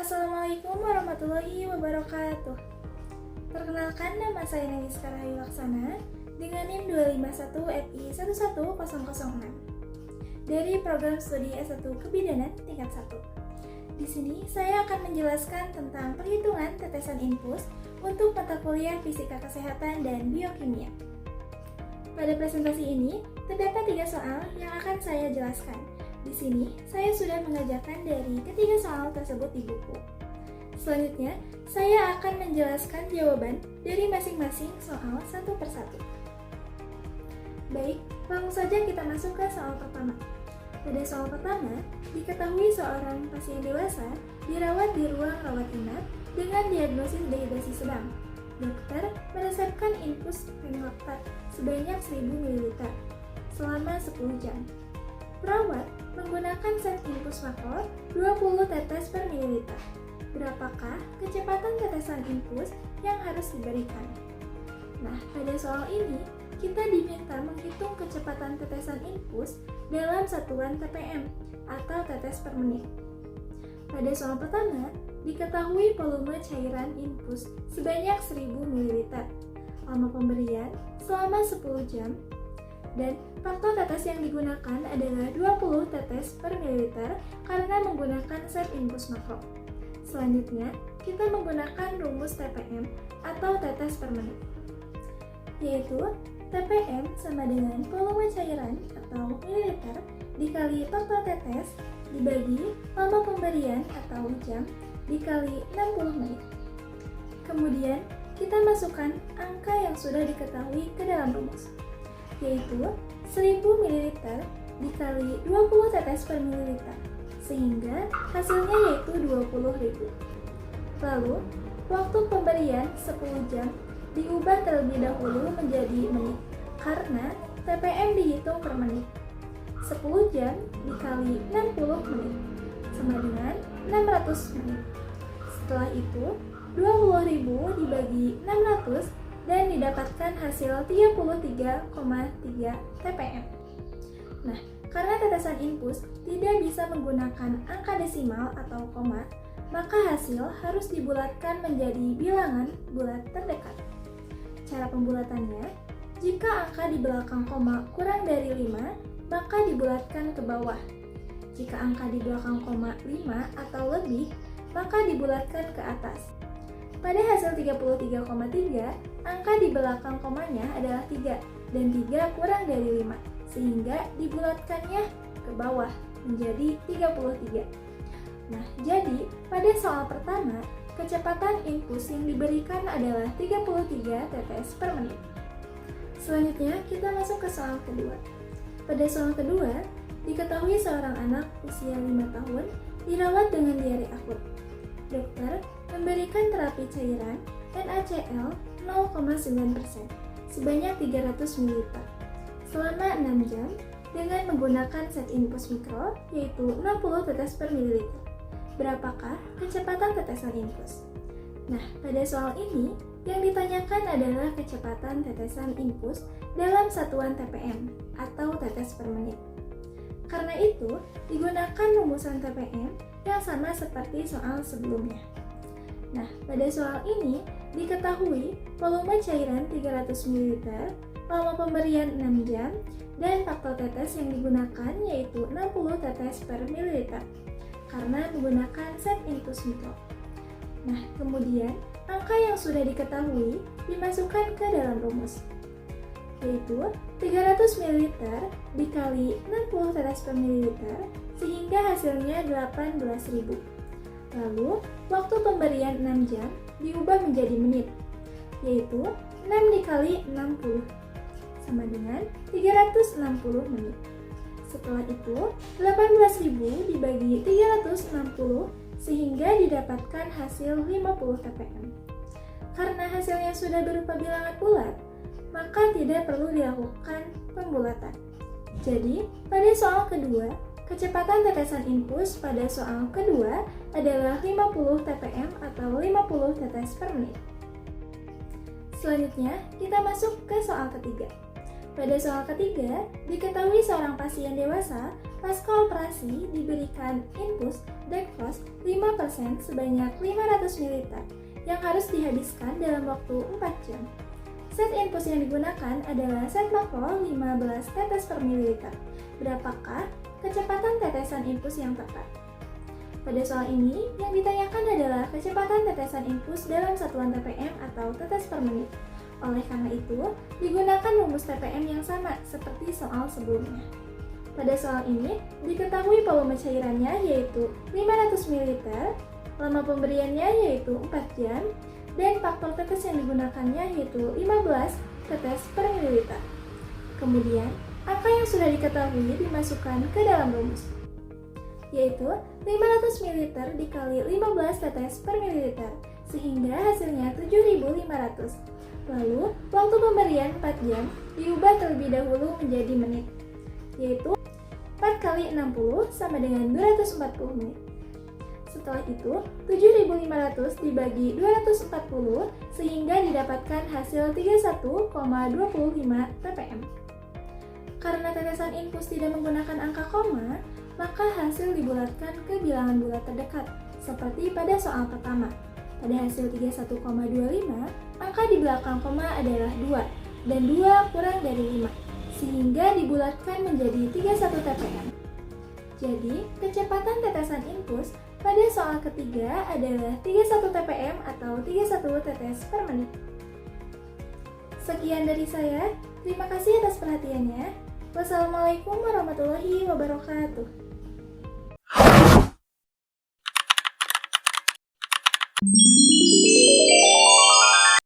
Assalamualaikum warahmatullahi wabarakatuh. Perkenalkan, nama saya Neliska Rahayu Laksana dengan NIM 251FI11006 dari program studi S1 Kebidanan tingkat 1. Di sini saya akan menjelaskan tentang perhitungan tetesan infus untuk mata kuliah Fisika Kesehatan dan Biokimia. Pada presentasi ini terdapat 3 soal yang akan saya jelaskan. Di sini, saya sudah mengerjakan dari ketiga soal tersebut di buku. Selanjutnya, saya akan menjelaskan jawaban dari masing-masing soal satu persatu. Baik, langsung saja kita masuk ke soal pertama. Pada soal pertama, diketahui seorang pasien dewasa dirawat di ruang rawat inap dengan diagnosis dehidrasi sedang. Dokter meresepkan infus Penlaktat sebanyak 1000 ml selama 10 jam. Perawat menggunakan set infus makro 20 tetes per mililiter. Berapakah kecepatan tetesan infus yang harus diberikan? Nah, pada soal ini, kita diminta menghitung kecepatan tetesan infus dalam satuan TPM atau tetes per menit. Pada soal pertama, diketahui volume cairan infus sebanyak 1000 ml. Lama pemberian selama 10 jam. Dan faktor tetes yang digunakan adalah 20 tetes per mililiter karena menggunakan set infus makro. Selanjutnya, kita menggunakan rumus TPM atau tetes per menit, yaitu TPM sama dengan volume cairan atau mililiter dikali faktor tetes dibagi lama pemberian atau jam dikali 60 menit. Kemudian, kita masukkan angka yang sudah diketahui ke dalam rumus, yaitu 1000 ml dikali 20 tetes per mililiter, sehingga hasilnya yaitu 20.000. Lalu, waktu pemberian 10 jam diubah terlebih dahulu menjadi menit, karena TPM dihitung per menit. 10 jam dikali 60 menit, sama dengan 600 menit. Setelah itu, 20.000 dibagi 600 dan didapatkan hasil 33,3 TPM. Nah, karena tetesan infus tidak bisa menggunakan angka desimal atau koma, maka hasil harus dibulatkan menjadi bilangan bulat terdekat. Cara pembulatannya, jika angka di belakang koma kurang dari 5, maka dibulatkan ke bawah. Jika angka di belakang koma 5 atau lebih, maka dibulatkan ke atas. Pada hasil 33,3, angka di belakang komanya adalah 3, dan 3 kurang dari 5, sehingga dibulatkannya ke bawah menjadi 33. Nah, jadi pada soal pertama, kecepatan infus yang diberikan adalah 33 tetes per menit. Selanjutnya, kita masuk ke soal kedua. Pada soal kedua, diketahui seorang anak usia 5 tahun dirawat dengan diare akut. Dokter memberikan terapi cairan NaCl 0,9% sebanyak 300 ml selama 6 jam dengan menggunakan set infus mikro yaitu 60 tetes per mililiter. Berapakah kecepatan tetesan infus? Nah, pada soal ini yang ditanyakan adalah kecepatan tetesan infus dalam satuan TPM atau tetes per menit. Karena itu, digunakan rumusan TPM yang sama seperti soal sebelumnya. Nah, pada soal ini diketahui volume cairan 300 ml, lama pemberian 6 jam, dan faktor tetes yang digunakan yaitu 60 tetes per mililiter karena menggunakan set infus mikro. Nah, kemudian angka yang sudah diketahui dimasukkan ke dalam rumus, yaitu 300 ml dikali 60 tetes per mililiter sehingga hasilnya 18.000. Lalu, waktu pemberian 6 jam diubah menjadi menit, yaitu 6 dikali 60, sama dengan 360 menit. Setelah itu, 18.000 dibagi 360 sehingga didapatkan hasil 50 TPM. Karena hasilnya sudah berupa bilangan bulat, maka tidak perlu dilakukan pembulatan. Jadi, pada soal kedua, kecepatan tetesan infus pada soal kedua adalah 50 TPM atau 50 tetes per menit. Selanjutnya, kita masuk ke soal ketiga. Pada soal ketiga, diketahui seorang pasien dewasa Pasca operasi diberikan infus dextrose 5% sebanyak 500 ml yang harus dihabiskan dalam waktu 4 jam. Set infus yang digunakan adalah set makro 15 tetes per mililiter. Berapakah kecepatan tetesan infus yang tepat? Pada soal ini, yang ditanyakan adalah kecepatan tetesan infus dalam satuan TPM atau tetes per menit. Oleh karena itu, digunakan rumus TPM yang sama seperti soal sebelumnya. Pada soal ini, diketahui volume cairannya yaitu 500 ml, lama pemberiannya yaitu 4 jam, dan faktor tetes yang digunakannya yaitu 15 tetes per mililiter. Kemudian, angka yang sudah diketahui dimasukkan ke dalam rumus, yaitu 500 ml dikali 15 tetes per mililiter, sehingga hasilnya 7.500. Lalu, waktu pemberian 4 jam diubah terlebih dahulu menjadi menit, yaitu 4 kali 60 sama dengan 240 menit. Setelah itu, 7.500 dibagi 240 sehingga didapatkan hasil 31,25 ppm. Karena tetesan infus tidak menggunakan angka koma, maka hasil dibulatkan ke bilangan bulat terdekat, seperti pada soal pertama. Pada hasil 31,25, angka di belakang koma adalah 2, dan 2 kurang dari 5, sehingga dibulatkan menjadi 31 ppm. Jadi, kecepatan tetesan infus pada soal ketiga adalah 31 ppm atau 31 tetes per menit. Sekian dari saya, terima kasih atas perhatiannya. Wassalamualaikum warahmatullahi wabarakatuh.